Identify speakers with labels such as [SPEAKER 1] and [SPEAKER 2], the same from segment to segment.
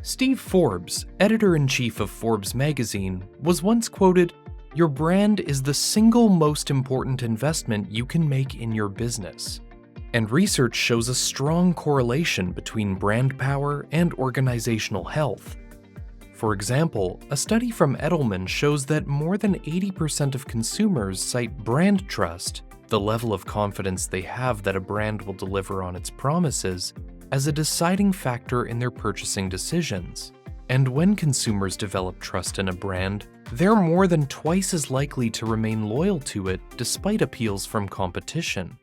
[SPEAKER 1] Steve Forbes, editor-in-chief of Forbes magazine, was once quoted, "Your brand is the single most important investment you can make in your business." And research shows a strong correlation between brand power and organizational health. For example, a study from Edelman shows that more than 80% of consumers cite brand trust, the level of confidence they have that a brand will deliver on its promises, as a deciding factor in their purchasing decisions. And when consumers develop trust in a brand, they're more than twice as likely to remain loyal to it despite appeals from competition.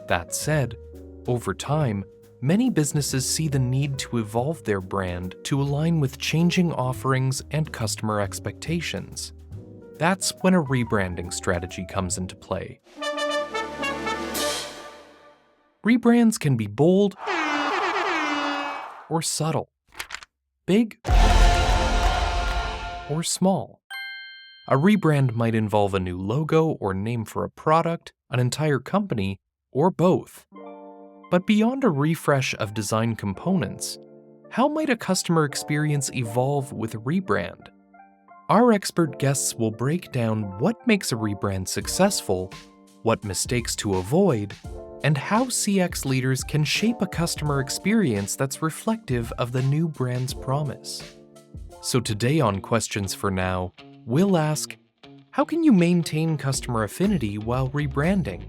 [SPEAKER 1] That said, over time, many businesses see the need to evolve their brand to align with changing offerings and customer expectations. That's when a rebranding strategy comes into play. Rebrands can be bold or subtle, big or small. A rebrand might involve a new logo or name for a product, an entire company, or both. But beyond a refresh of design components, how might a customer experience evolve with a rebrand? Our expert guests will break down what makes a rebrand successful, what mistakes to avoid, and how CX leaders can shape a customer experience that's reflective of the new brand's promise. So today on Questions for Now, we'll ask, how can you maintain customer affinity while rebranding?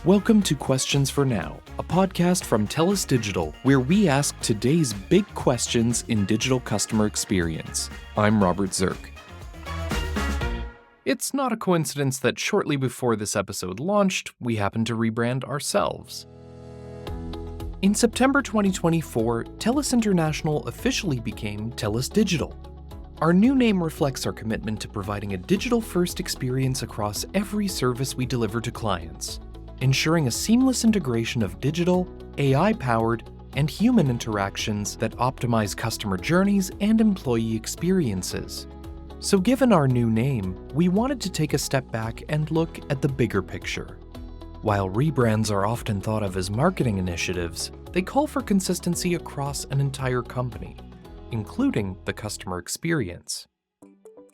[SPEAKER 1] Welcome to Questions for Now, a podcast from TELUS Digital, where we ask today's big questions in digital customer experience. I'm Robert Zirk. It's not a coincidence that shortly before this episode launched, we happened to rebrand ourselves. In September 2024, TELUS International officially became TELUS Digital. Our new name reflects our commitment to providing a digital-first experience across every service we deliver to clients, ensuring a seamless integration of digital, AI-powered, and human interactions that optimize customer journeys and employee experiences. So given our new name, we wanted to take a step back and look at the bigger picture. While rebrands are often thought of as marketing initiatives, they call for consistency across an entire company, including the customer experience.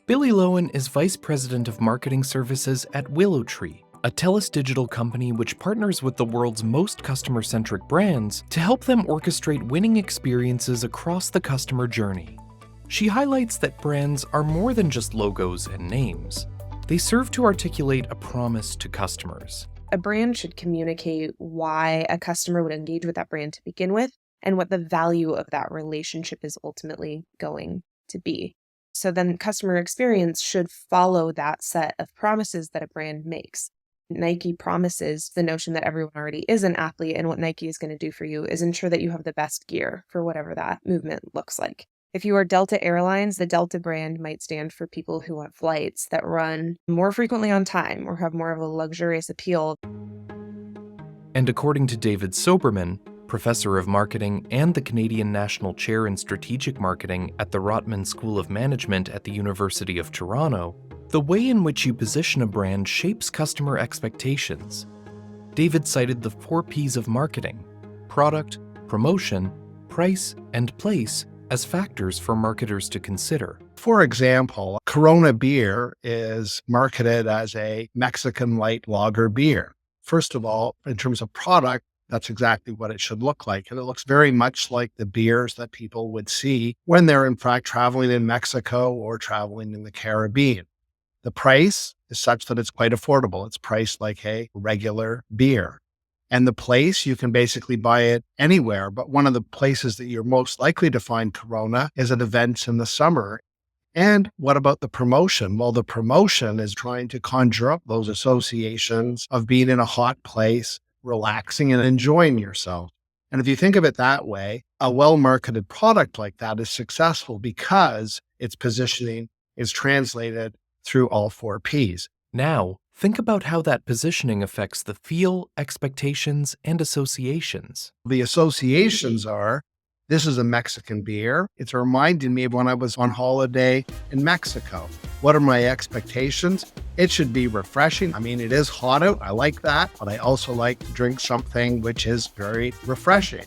[SPEAKER 1] Billie Loewen is Vice President of Marketing Services at WillowTree, a TELUS Digital company which partners with the world's most customer-centric brands to help them orchestrate winning experiences across the customer journey. She highlights that brands are more than just logos and names. They serve to articulate a promise to customers.
[SPEAKER 2] A brand should communicate why a customer would engage with that brand to begin with and what the value of that relationship is ultimately going to be. So then customer experience should follow that set of promises that a brand makes. Nike promises the notion that everyone already is an athlete, and what Nike is going to do for you is ensure that you have the best gear for whatever that movement looks like. If you are Delta Airlines, the Delta brand might stand for people who want flights that run more frequently on time or have more of a luxurious appeal.
[SPEAKER 1] And according to David Soberman, Professor of Marketing and the Canadian National Chair in Strategic Marketing at the Rotman School of Management at the University of Toronto, the way in which you position a brand shapes customer expectations. David cited the 4 Ps of marketing: product, promotion, price, and place as factors for marketers to consider.
[SPEAKER 3] For example, Corona beer is marketed as a Mexican light lager beer. First of all, in terms of product, that's exactly what it should look like. And it looks very much like the beers that people would see when they're in fact traveling in Mexico or traveling in the Caribbean. The price is such that it's quite affordable. It's priced like a regular beer. And the place, you can basically buy it anywhere. But one of the places that you're most likely to find Corona is at events in the summer. And what about the promotion? Well, the promotion is trying to conjure up those associations of being in a hot place, relaxing and enjoying yourself. And if you think of it that way, a well-marketed product like that is successful because its positioning is translated through all 4 Ps.
[SPEAKER 1] Now, think about how that positioning affects the feel, expectations, and associations.
[SPEAKER 3] The associations are This is a Mexican beer. It's reminding me of when I was on holiday in Mexico. What are my expectations? It should be refreshing. I mean, it is hot out. I like that, but I also like to drink something which is very refreshing.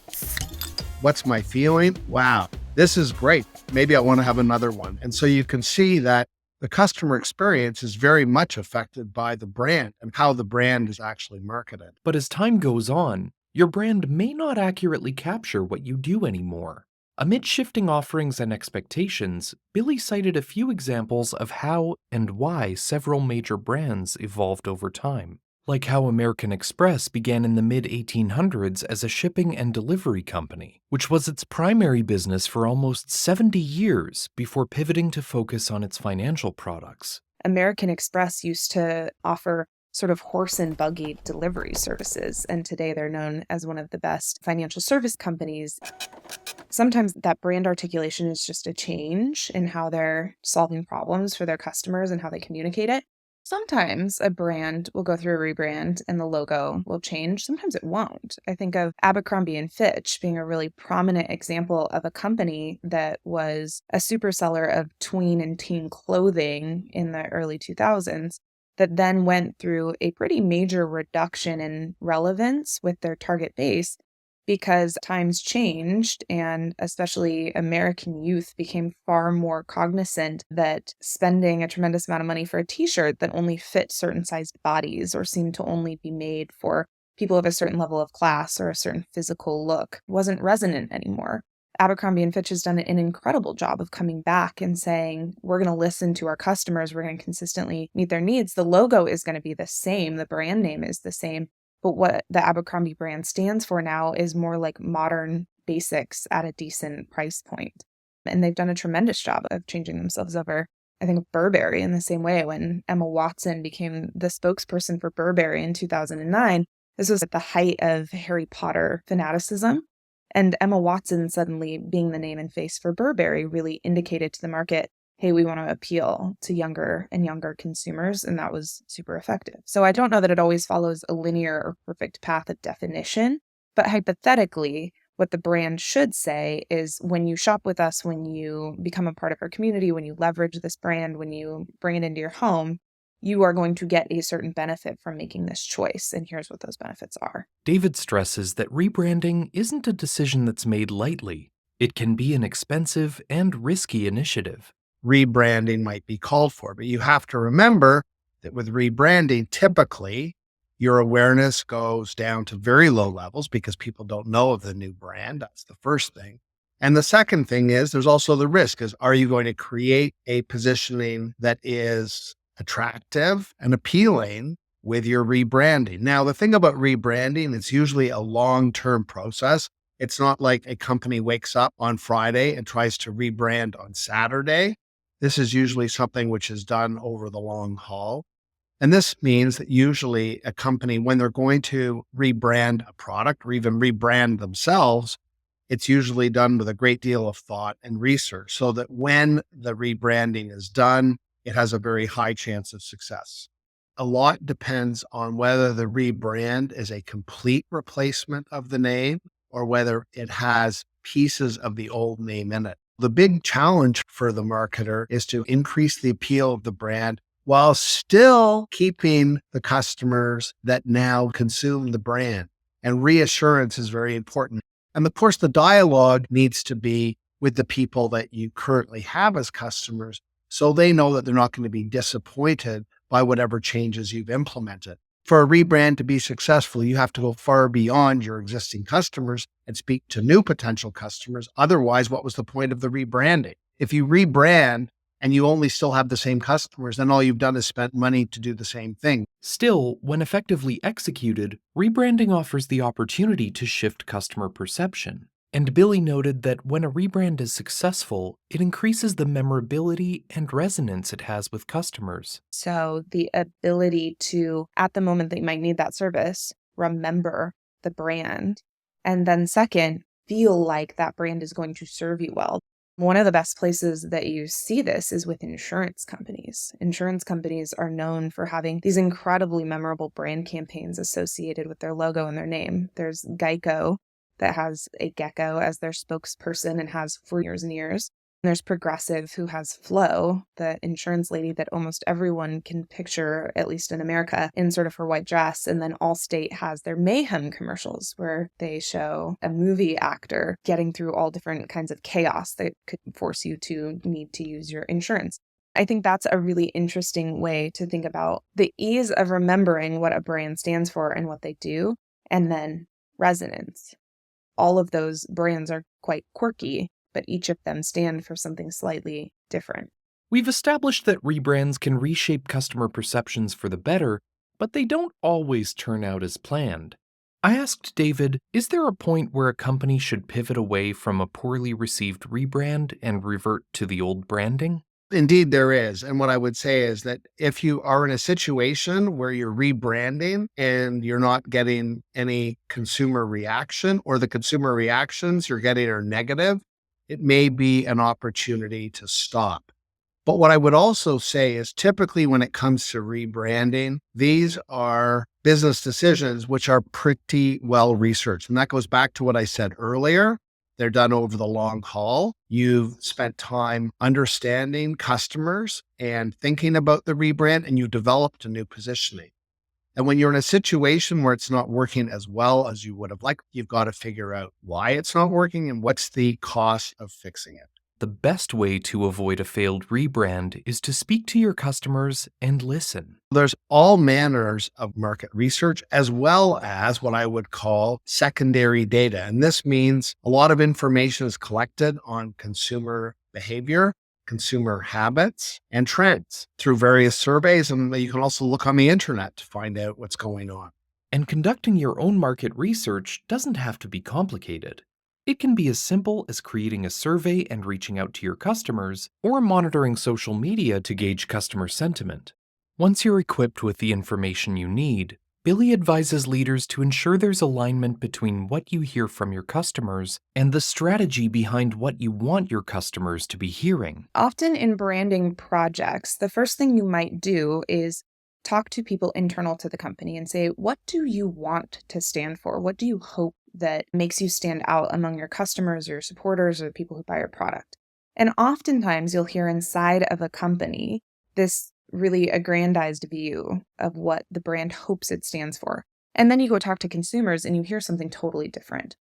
[SPEAKER 3] What's my feeling? Wow, this is great. Maybe I want to have another one. And so you can see that the customer experience is very much affected by the brand and how the brand is actually marketed.
[SPEAKER 1] But as time goes on, your brand may not accurately capture what you do anymore. Amid shifting offerings and expectations, Billie cited a few examples of how and why several major brands evolved over time, like how American Express began in the mid-1800s as a shipping and delivery company, which was its primary business for almost 70 years before pivoting to focus on its financial products.
[SPEAKER 2] American Express used to offer sort of horse and buggy delivery services, and today they're known as one of the best financial service companies. Sometimes that brand articulation is just a change in how they're solving problems for their customers and how they communicate it. Sometimes a brand will go through a rebrand and the logo will change. Sometimes it won't. I think of Abercrombie and Fitch being a really prominent example of a company that was a super seller of tween and teen clothing in the early 2000s that then went through a pretty major reduction in relevance with their target base because times changed, and especially American youth became far more cognizant that spending a tremendous amount of money for a t-shirt that only fit certain sized bodies or seemed to only be made for people of a certain level of class or a certain physical look wasn't resonant anymore. Abercrombie and Fitch has done an incredible job of coming back and saying, we're going to listen to our customers, we're going to consistently meet their needs. The logo is going to be the same, the brand name is the same, but what the Abercrombie brand stands for now is more like modern basics at a decent price point. And they've done a tremendous job of changing themselves over. I think of Burberry in the same way. When Emma Watson became the spokesperson for Burberry in 2009, this was at the height of Harry Potter fanaticism. And Emma Watson suddenly being the name and face for Burberry really indicated to the market, hey, we want to appeal to younger and younger consumers, and that was super effective. So I don't know that it always follows a linear or perfect path of definition, but hypothetically, what the brand should say is when you shop with us, when you become a part of our community, when you leverage this brand, when you bring it into your home, you are going to get a certain benefit from making this choice, and here's what those benefits are.
[SPEAKER 1] David stresses that rebranding isn't a decision that's made lightly. It can be an expensive and risky initiative.
[SPEAKER 3] Rebranding might be called for, but you have to remember that with rebranding, typically your awareness goes down to very low levels because people don't know of the new brand. That's the first thing. And the second thing is there's also the risk is, are you going to create a positioning that is attractive and appealing with your rebranding? Now, the thing about rebranding, it's usually a long-term process. It's not like a company wakes up on Friday and tries to rebrand on Saturday. This is usually something which is done over the long haul. And this means that usually a company, when they're going to rebrand a product or even rebrand themselves, it's usually done with a great deal of thought and research so that when the rebranding is done, it has a very high chance of success. A lot depends on whether the rebrand is a complete replacement of the name or whether it has pieces of the old name in it. The big challenge for the marketer is to increase the appeal of the brand while still keeping the customers that now consume the brand. And reassurance is very important. And of course, the dialogue needs to be with the people that you currently have as customers so they know that they're not going to be disappointed by whatever changes you've implemented. For a rebrand to be successful, you have to go far beyond your existing customers and speak to new potential customers. Otherwise, what was the point of the rebranding? If you rebrand and you only still have the same customers, then all you've done is spent money to do the same thing.
[SPEAKER 1] Still, when effectively executed, rebranding offers the opportunity to shift customer perception. And Billie noted that when a rebrand is successful, it increases the memorability and resonance it has with customers.
[SPEAKER 2] So the ability to, at the moment that you might need that service, remember the brand. And then second, feel like that brand is going to serve you well. One of the best places that you see this is with insurance companies. Insurance companies are known for having these incredibly memorable brand campaigns associated with their logo and their name. There's Geico, that has a gecko as their spokesperson and has for years and years. There's Progressive, who has Flo, the insurance lady that almost everyone can picture, at least in America, in sort of her white dress. And then Allstate has their Mayhem commercials, where they show a movie actor getting through all different kinds of chaos that could force you to need to use your insurance. I think that's a really interesting way to think about the ease of remembering what a brand stands for and what they do, and then resonance. All of those brands are quite quirky, but each of them stand for something slightly different.
[SPEAKER 1] We've established that rebrands can reshape customer perceptions for the better, but they don't always turn out as planned. I asked David, is there a point where a company should pivot away from a poorly received rebrand and revert to the old branding?
[SPEAKER 3] Indeed, there is. And what I would say is that if you are in a situation where you're rebranding and you're not getting any consumer reaction, or the consumer reactions you're getting are negative, it may be an opportunity to stop. But what I would also say is typically when it comes to rebranding, these are business decisions which are pretty well researched. And that goes back to what I said earlier. They're done over the long haul. You've spent time understanding customers and thinking about the rebrand, and you've developed a new positioning. And when you're in a situation where it's not working as well as you would have liked, you've got to figure out why it's not working and what's the cost of fixing it.
[SPEAKER 1] The best way to avoid a failed rebrand is to speak to your customers and listen.
[SPEAKER 3] There's all manners of market research, as well as what I would call secondary data. And this means a lot of information is collected on consumer behavior, consumer habits, and trends through various surveys. And you can also look on the internet to find out what's going on.
[SPEAKER 1] And conducting your own market research doesn't have to be complicated. It can be as simple as creating a survey and reaching out to your customers, or monitoring social media to gauge customer sentiment. Once you're equipped with the information you need, Billie advises leaders to ensure there's alignment between what you hear from your customers and the strategy behind what you want your customers to be hearing.
[SPEAKER 2] Often in branding projects, the first thing you might do is talk to people internal to the company and say, what do you want to stand for? What do you hope that makes you stand out among your customers, your supporters, or the people who buy your product? And oftentimes you'll hear inside of a company this really aggrandized view of what the brand hopes it stands for. And then you go talk to consumers and you hear something totally different.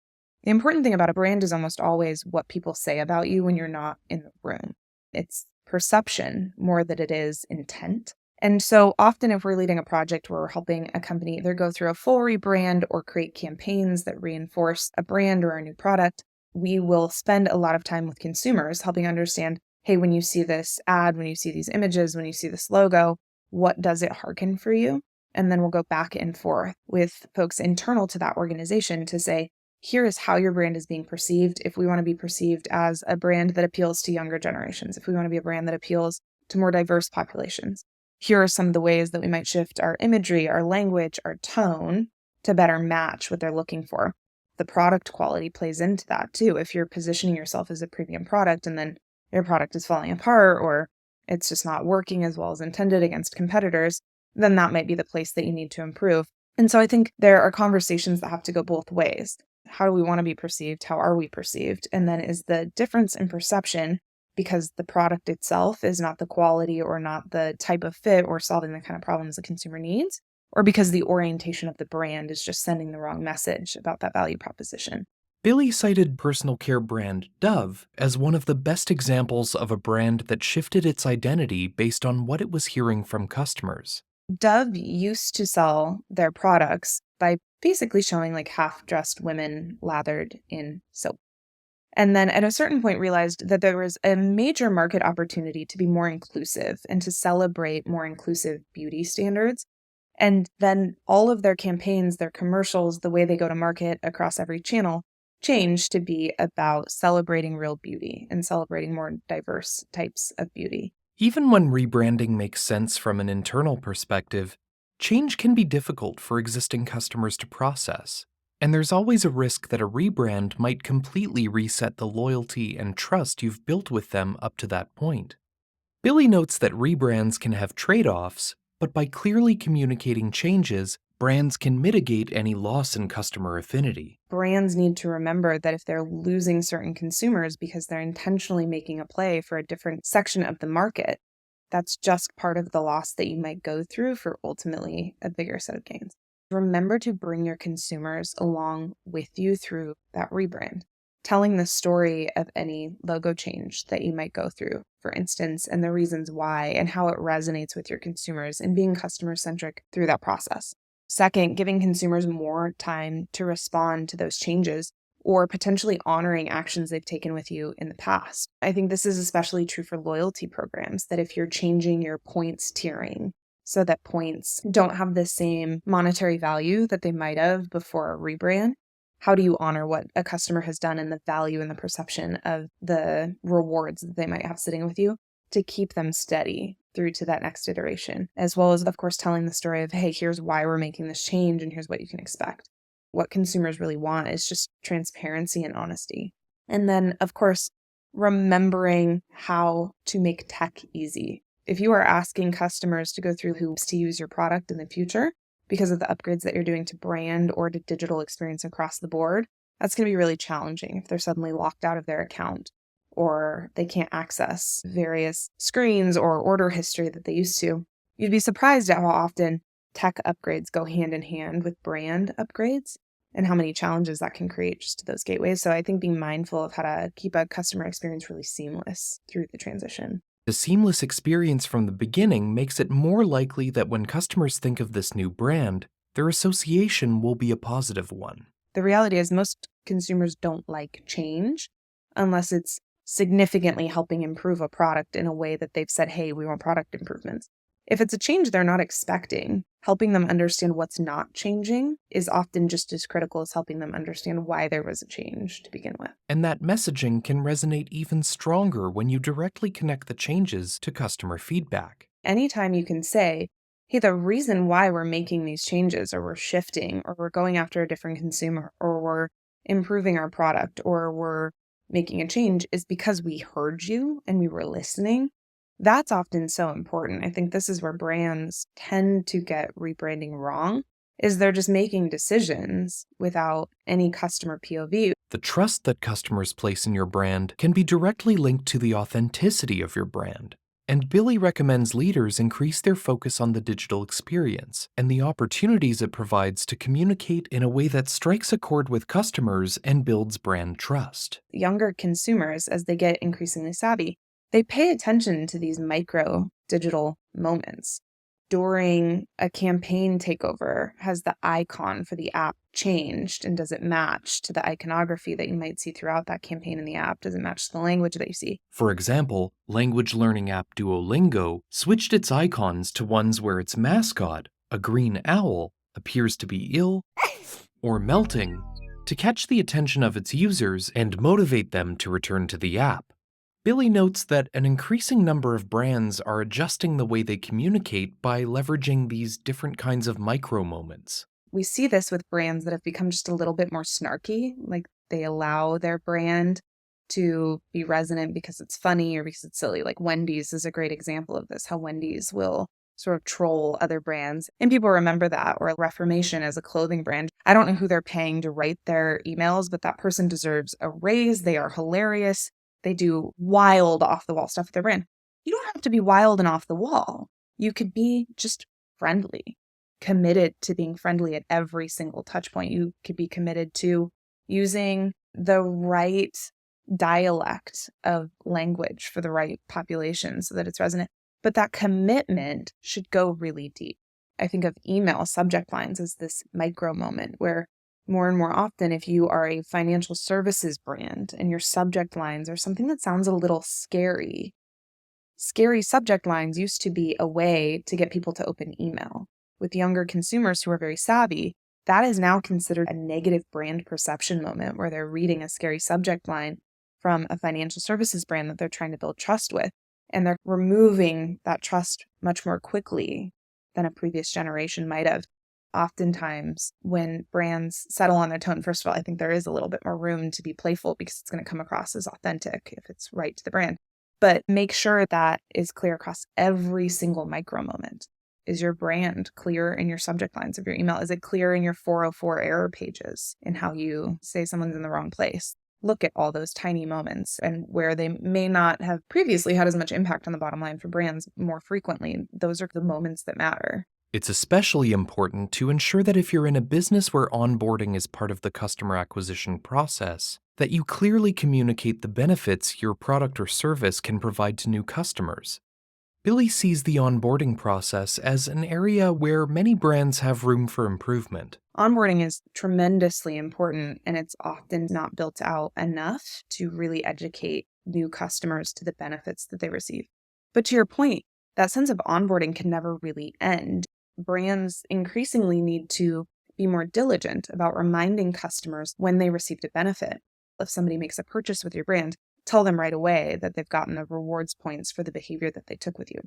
[SPEAKER 2] The important thing about a brand is almost always what people say about you when you're not in the room. It's perception more than it is intent. And so often if we're leading a project where we're helping a company either go through a full rebrand or create campaigns that reinforce a brand or a new product, we will spend a lot of time with consumers helping understand, hey, when you see this ad, when you see these images, when you see this logo, what does it harken for you? And then we'll go back and forth with folks internal to that organization to say, here is how your brand is being perceived. If we want to be perceived as a brand that appeals to younger generations, if we want to be a brand that appeals to more diverse populations, here are some of the ways that we might shift our imagery, our language, our tone to better match what they're looking for. The product quality plays into that too. If you're positioning yourself as a premium product and then your product is falling apart or it's just not working as well as intended against competitors, then that might be the place that you need to improve. And so I think there are conversations that have to go both ways. How do we want to be perceived? How are we perceived? And then is the difference in perception because the product itself is not the quality or not the type of fit or solving the kind of problems the consumer needs, or because the orientation of the brand is just sending the wrong message about that value proposition?
[SPEAKER 1] Billie cited personal care brand Dove as one of the best examples of a brand that shifted its identity based on what it was hearing from customers.
[SPEAKER 2] Dove used to sell their products by basically showing like half-dressed women lathered in soap. And then at a certain point realized that there was a major market opportunity to be more inclusive and to celebrate more inclusive beauty standards. And then all of their campaigns, their commercials, the way they go to market across every channel changed to be about celebrating real beauty and celebrating more diverse types of beauty.
[SPEAKER 1] Even when rebranding makes sense from an internal perspective, change can be difficult for existing customers to process. And there's always a risk that a rebrand might completely reset the loyalty and trust you've built with them up to that point. Billie notes that rebrands can have trade-offs, but by clearly communicating changes, brands can mitigate any loss in customer affinity.
[SPEAKER 2] Brands need to remember that if they're losing certain consumers because they're intentionally making a play for a different section of the market, that's just part of the loss that you might go through for ultimately a bigger set of gains. Remember to bring your consumers along with you through that rebrand, telling the story of any logo change that you might go through, for instance, and the reasons why and how it resonates with your consumers, and being customer-centric through that process. Second, giving consumers more time to respond to those changes or potentially honoring actions they've taken with you in the past. I think this is especially true for loyalty programs, that if you're changing your points tiering so that points don't have the same monetary value that they might have before a rebrand, how do you honor what a customer has done and the value and the perception of the rewards that they might have sitting with you to keep them steady through to that next iteration, as well as, of course, telling the story of, hey, here's why we're making this change and here's what you can expect. What consumers really want is just transparency and honesty. And then, of course, remembering how to make tech easy. If you are asking customers to go through hoops to use your product in the future because of the upgrades that you're doing to brand or to digital experience across the board, that's going to be really challenging if they're suddenly locked out of their account or they can't access various screens or order history that they used to. You'd be surprised at how often tech upgrades go hand in hand with brand upgrades and how many challenges that can create just to those gateways. So I think being mindful of how to keep a customer experience really seamless through the transition.
[SPEAKER 1] The seamless experience from the beginning makes it more likely that when customers think of this new brand, their association will be a positive one.
[SPEAKER 2] The reality is most consumers don't like change unless it's significantly helping improve a product in a way that they've said, hey, we want product improvements. If it's a change they're not expecting, helping them understand what's not changing is often just as critical as helping them understand why there was a change to begin with.
[SPEAKER 1] And that messaging can resonate even stronger when you directly connect the changes to customer feedback.
[SPEAKER 2] Anytime you can say, hey, the reason why we're making these changes or we're shifting or we're going after a different consumer or we're improving our product or we're making a change is because we heard you and we were listening. That's often so important. I think this is where brands tend to get rebranding wrong, is they're just making decisions without any customer POV.
[SPEAKER 1] The trust that customers place in your brand can be directly linked to the authenticity of your brand. And Billie recommends leaders increase their focus on the digital experience and the opportunities it provides to communicate in a way that strikes a chord with customers and builds brand trust.
[SPEAKER 2] Younger consumers, as they get increasingly savvy, they pay attention to these micro digital moments. During a campaign takeover, has the icon for the app changed, and does it match to the iconography that you might see throughout that campaign in the app? Does it match the language that you see?
[SPEAKER 1] For example, language learning app Duolingo switched its icons to ones where its mascot, a green owl, appears to be ill or melting to catch the attention of its users and motivate them to return to the app. Billie notes that an increasing number of brands are adjusting the way they communicate by leveraging these different kinds of micro moments.
[SPEAKER 2] We see this with brands that have become just a little bit more snarky, like they allow their brand to be resonant because it's funny or because it's silly. Like Wendy's is a great example of this, how Wendy's will sort of troll other brands. And people remember that. Or Reformation as a clothing brand. I don't know who they're paying to write their emails, but that person deserves a raise. They are hilarious. They do wild off-the-wall stuff with their brand. You don't have to be wild and off the wall. You could be just friendly, committed to being friendly at every single touch point. You could be committed to using the right dialect of language for the right population so that it's resonant. But that commitment should go really deep. I think of email subject lines as this micro moment where more and more often, if you are a financial services brand and your subject lines are something that sounds a little scary, scary subject lines used to be a way to get people to open email. With younger consumers who are very savvy, that is now considered a negative brand perception moment where they're reading a scary subject line from a financial services brand that they're trying to build trust with. And they're removing that trust much more quickly than a previous generation might have. Oftentimes, when brands settle on their tone, first of all, I think there is a little bit more room to be playful because it's going to come across as authentic if it's right to the brand. But make sure that is clear across every single micro moment. Is your brand clear in your subject lines of your email? Is it clear in your 404 error pages in how you say someone's in the wrong place? Look at all those tiny moments and where they may not have previously had as much impact on the bottom line for brands more frequently. Those are the moments that matter.
[SPEAKER 1] It's especially important to ensure that if you're in a business where onboarding is part of the customer acquisition process, that you clearly communicate the benefits your product or service can provide to new customers. Billie sees the onboarding process as an area where many brands have room for improvement.
[SPEAKER 2] Onboarding is tremendously important, and it's often not built out enough to really educate new customers to the benefits that they receive. But to your point, that sense of onboarding can never really end. Brands increasingly need to be more diligent about reminding customers when they received a benefit. If somebody makes a purchase with your brand, tell them right away that they've gotten the rewards points for the behavior that they took with you.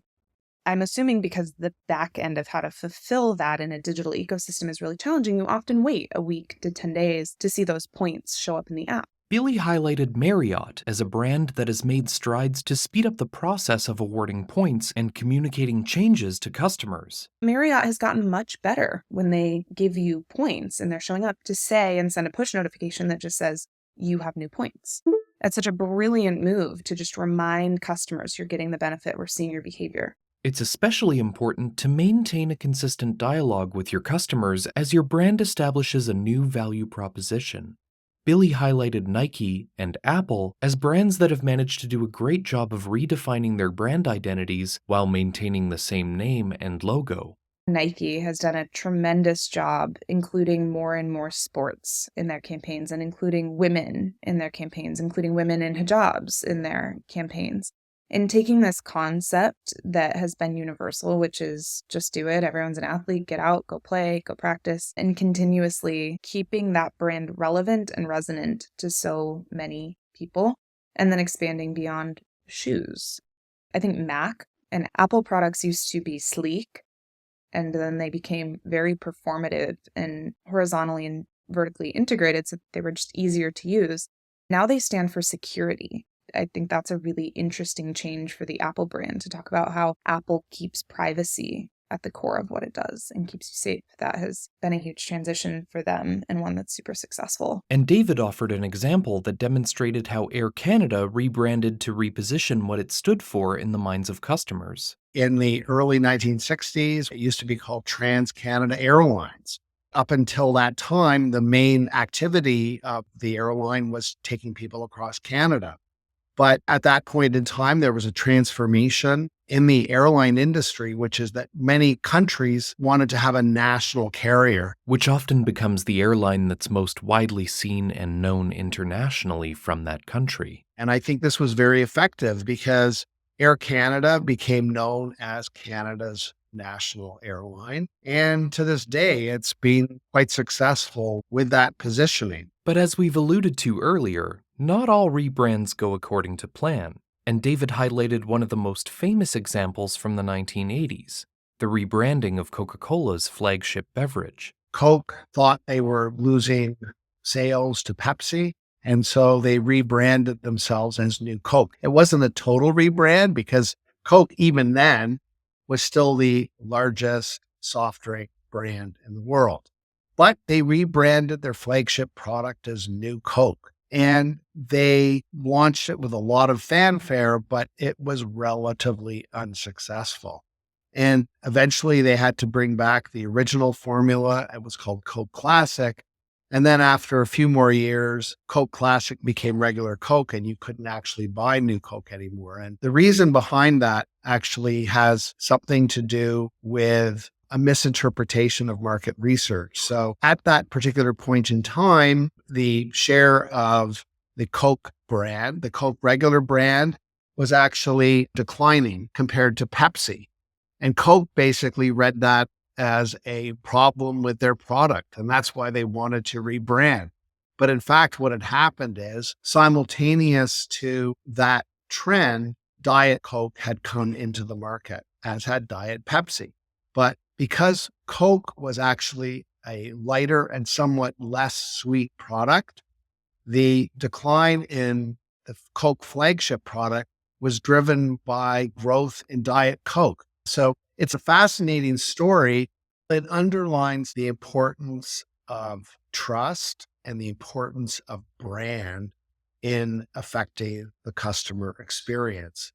[SPEAKER 2] I'm assuming because the back end of how to fulfill that in a digital ecosystem is really challenging, you often wait a week to 10 days to see those points show up in the app.
[SPEAKER 1] Billie highlighted Marriott as a brand that has made strides to speed up the process of awarding points and communicating changes to customers.
[SPEAKER 2] Marriott has gotten much better when they give you points and they're showing up to say and send a push notification that just says, you have new points. That's such a brilliant move to just remind customers you're getting the benefit, we're seeing your behavior.
[SPEAKER 1] It's especially important to maintain a consistent dialogue with your customers as your brand establishes a new value proposition. Billie highlighted Nike and Apple as brands that have managed to do a great job of redefining their brand identities while maintaining the same name and logo.
[SPEAKER 2] Nike has done a tremendous job including more and more sports in their campaigns and including women in their campaigns, including women in hijabs in their campaigns. In taking this concept that has been universal, which is just do it, everyone's an athlete, get out, go play, go practice, and continuously keeping that brand relevant and resonant to so many people, and then expanding beyond shoes. I think Mac and Apple products used to be sleek, and then they became very performative and horizontally and vertically integrated so that they were just easier to use. Now they stand for security. I think that's a really interesting change for the Apple brand to talk about how Apple keeps privacy at the core of what it does and keeps you safe. That has been a huge transition for them and one that's super successful.
[SPEAKER 1] And David offered an example that demonstrated how Air Canada rebranded to reposition what it stood for in the minds of customers.
[SPEAKER 3] In the early 1960s, it used to be called Trans-Canada Airlines. Up until that time, the main activity of the airline was taking people across Canada. But at that point in time, there was a transformation in the airline industry, which is that many countries wanted to have a national carrier.
[SPEAKER 1] Which often becomes the airline that's most widely seen and known internationally from that country.
[SPEAKER 3] And I think this was very effective because Air Canada became known as Canada's national airline. And to this day, it's been quite successful with that positioning.
[SPEAKER 1] But as we've alluded to earlier, not all rebrands go according to plan, and David highlighted one of the most famous examples from the 1980s, the rebranding of Coca-Cola's flagship beverage.
[SPEAKER 3] Coke thought they were losing sales to Pepsi, and so they rebranded themselves as New Coke. It wasn't a total rebrand because Coke, even then, was still the largest soft drink brand in the world. But they rebranded their flagship product as New Coke. And they launched it with a lot of fanfare, but it was relatively unsuccessful. And eventually they had to bring back the original formula. It was called Coke Classic. And then after a few more years, Coke Classic became regular Coke and you couldn't actually buy New Coke anymore. And the reason behind that actually has something to do with a misinterpretation of market research. So at that particular point in time, the share of the Coke brand, the Coke regular brand, was actually declining compared to Pepsi. And Coke basically read that as a problem with their product. And that's why they wanted to rebrand. But in fact, what had happened is simultaneous to that trend, Diet Coke had come into the market, as had Diet Pepsi. But because Coke was actually a lighter and somewhat less sweet product, the decline in the Coke flagship product was driven by growth in Diet Coke. So It's a fascinating story. It underlines the importance of trust and the importance of brand in affecting the customer experience.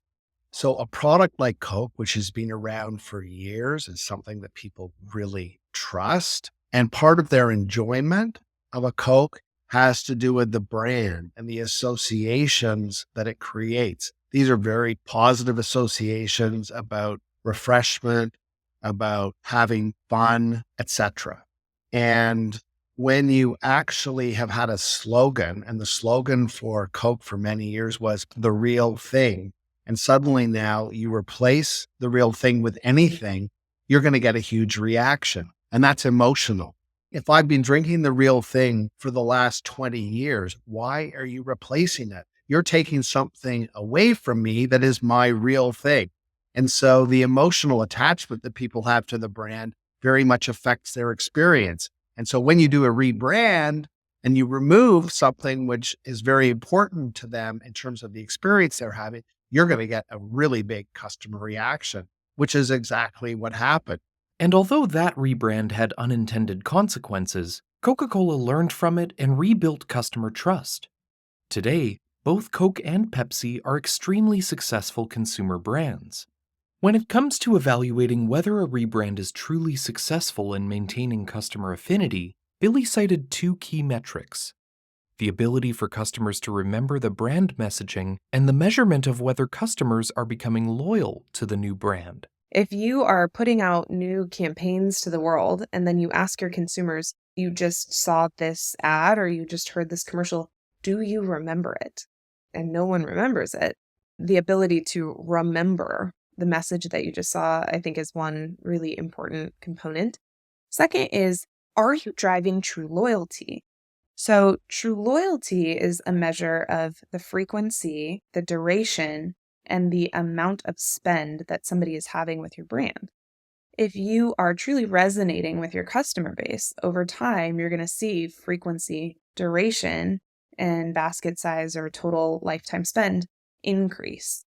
[SPEAKER 3] So a product like Coke, which has been around for years, is something that people really trust. And part of their enjoyment of a Coke has to do with the brand and the associations that it creates. These are very positive associations about refreshment, about having fun, etc. And when you actually have had a slogan, and the slogan for Coke for many years was the real thing, and suddenly now you replace the real thing with anything, you're going to get a huge reaction. And that's emotional. If I've been drinking the real thing for the last 20 years, why are you replacing it? You're taking something away from me that is my real thing. And so the emotional attachment that people have to the brand very much affects their experience. And so when you do a rebrand and you remove something which is very important to them in terms of the experience they're having, you're going to get a really big customer reaction, which is exactly what happened.
[SPEAKER 1] And although that rebrand had unintended consequences, Coca-Cola learned from it and rebuilt customer trust. Today, both Coke and Pepsi are extremely successful consumer brands. When it comes to evaluating whether a rebrand is truly successful in maintaining customer affinity, Billie cited two key metrics: the ability for customers to remember the brand messaging and the measurement of whether customers are becoming loyal to the new brand.
[SPEAKER 2] If you are putting out new campaigns to the world and then you ask your consumers, you just saw this ad or you just heard this commercial, do you remember it? And no one remembers it. The ability to remember the message that you just saw, I think, is one really important component. Second is, are you driving true loyalty? So true loyalty is a measure of the frequency, the duration, and the amount of spend that somebody is having with your brand. If you are truly resonating with your customer base, over time, you're going to see frequency, duration, and basket size or total lifetime spend increase.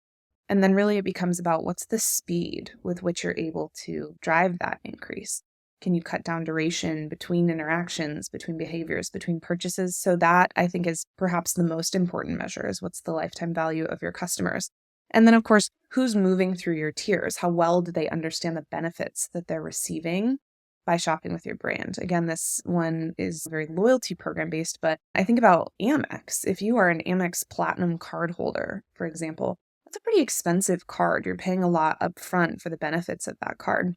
[SPEAKER 2] And then really it becomes about what's the speed with which you're able to drive that increase. Can you cut down duration between interactions, between behaviors, between purchases? So that, I think, is perhaps the most important measure, is what's the lifetime value of your customers. And then, of course, who's moving through your tiers? How well do they understand the benefits that they're receiving by shopping with your brand? Again, this one is very loyalty program based, but I think about Amex. If you are an Amex Platinum card holder, for example, that's a pretty expensive card. You're paying a lot up front for the benefits of that card.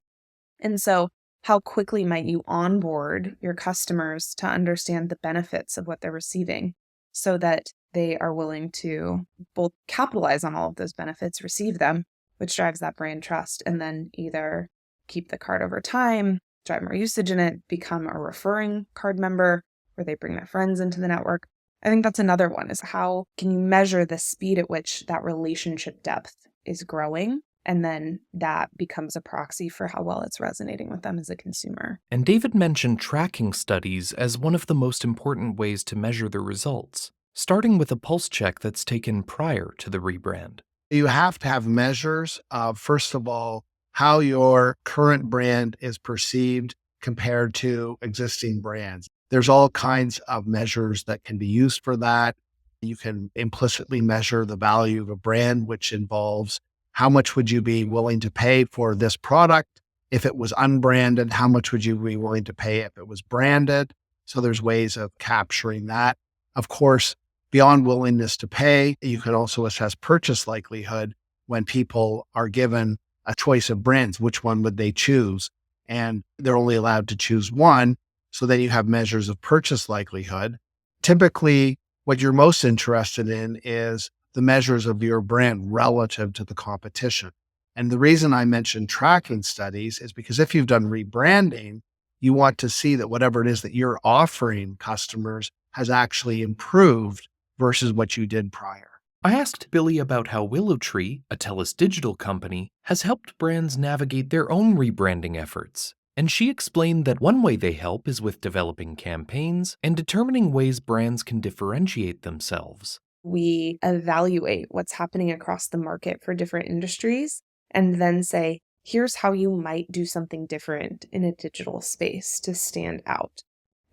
[SPEAKER 2] And so how quickly might you onboard your customers to understand the benefits of what they're receiving so that they are willing to both capitalize on all of those benefits, receive them, which drives that brand trust, and then either keep the card over time, drive more usage in it, become a referring card member where they bring their friends into the network. I think that's another one, is how can you measure the speed at which that relationship depth is growing? And then that becomes a proxy for how well it's resonating with them as a consumer.
[SPEAKER 1] And David mentioned tracking studies as one of the most important ways to measure the results, starting with a pulse check that's taken prior to the rebrand.
[SPEAKER 3] You have to have measures of, first of all, how your current brand is perceived compared to existing brands. There's all kinds of measures that can be used for that. You can implicitly measure the value of a brand, which involves how much would you be willing to pay for this product if it was unbranded? How much would you be willing to pay if it was branded? So there's ways of capturing that. Of course, beyond willingness to pay, you can also assess purchase likelihood when people are given a choice of brands. Which one would they choose? And they're only allowed to choose one. So then you have measures of purchase likelihood. Typically, what you're most interested in is the measures of your brand relative to the competition. And the reason I mentioned tracking studies is because if you've done rebranding, you want to see that whatever it is that you're offering customers has actually improved versus what you did prior.
[SPEAKER 1] I asked Billie about how WillowTree, a TELUS Digital company, has helped brands navigate their own rebranding efforts. And she explained that one way they help is with developing campaigns and determining ways brands can differentiate themselves.
[SPEAKER 2] We evaluate what's happening across the market for different industries and then say, here's how you might do something different in a digital space to stand out.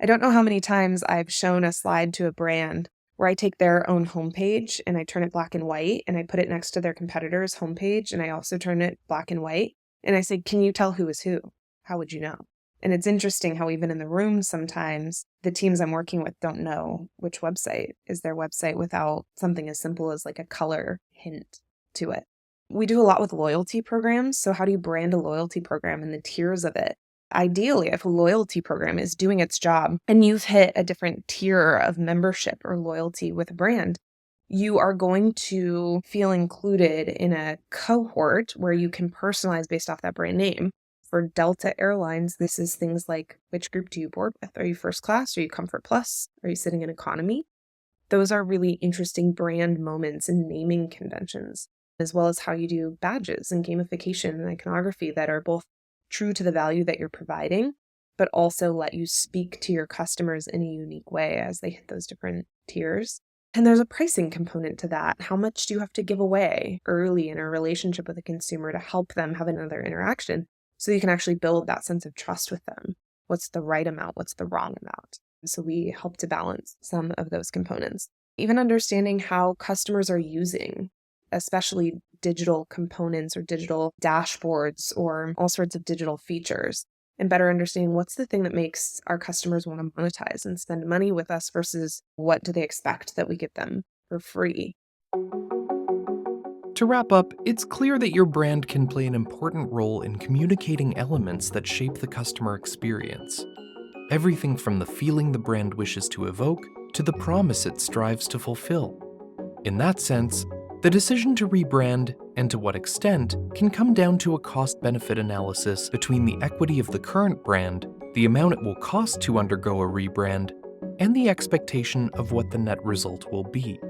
[SPEAKER 2] I don't know how many times I've shown a slide to a brand where I take their own homepage and I turn it black and white and I put it next to their competitor's homepage and I also turn it black and white. And I say, can you tell who is who? How would you know? And it's interesting how even in the room sometimes the teams I'm working with don't know which website is their website without something as simple as like a color hint to it. We do a lot with loyalty programs. So how do you brand a loyalty program and the tiers of it? Ideally, if a loyalty program is doing its job and you've hit a different tier of membership or loyalty with a brand, you are going to feel included in a cohort where you can personalize based off that brand name. For Delta Airlines, this is things like, which group do you board with? Are you first class? Are you comfort plus? Are you sitting in economy? Those are really interesting brand moments and naming conventions, as well as how you do badges and gamification and iconography that are both true to the value that you're providing, but also let you speak to your customers in a unique way as they hit those different tiers. And there's a pricing component to that. How much do you have to give away early in a relationship with a consumer to help them have another interaction so you can actually build that sense of trust with them? What's the right amount? What's the wrong amount? So we help to balance some of those components. Even understanding how customers are using, especially digital components or digital dashboards or all sorts of digital features, and better understanding what's the thing that makes our customers want to monetize and spend money with us versus what do they expect that we give them for free.
[SPEAKER 1] To wrap up, it's clear that your brand can play an important role in communicating elements that shape the customer experience. Everything from the feeling the brand wishes to evoke to the promise it strives to fulfill. In that sense, the decision to rebrand, and to what extent, can come down to a cost-benefit analysis between the equity of the current brand, the amount it will cost to undergo a rebrand, and the expectation of what the net result will be.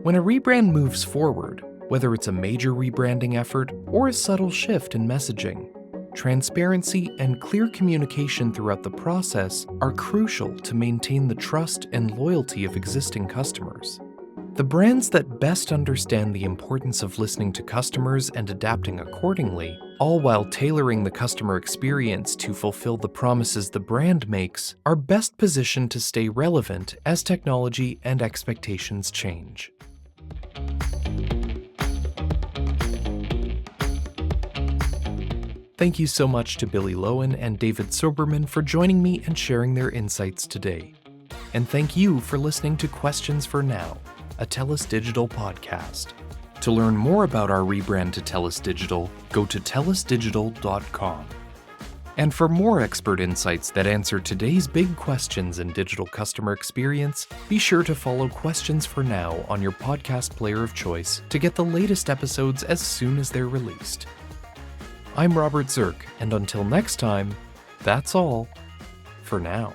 [SPEAKER 1] When a rebrand moves forward, whether it's a major rebranding effort or a subtle shift in messaging, transparency and clear communication throughout the process are crucial to maintain the trust and loyalty of existing customers. The brands that best understand the importance of listening to customers and adapting accordingly, all while tailoring the customer experience to fulfill the promises the brand makes, are best positioned to stay relevant as technology and expectations change. Thank you so much to Billie Loewen and David Soberman for joining me and sharing their insights today. And thank you for listening to Questions for Now, a TELUS Digital podcast. To learn more about our rebrand to TELUS Digital, go to telusdigital.com. And for more expert insights that answer today's big questions in digital customer experience, be sure to follow Questions for Now on your podcast player of choice to get the latest episodes as soon as they're released. I'm Robert Zirk, and until next time, that's all for now.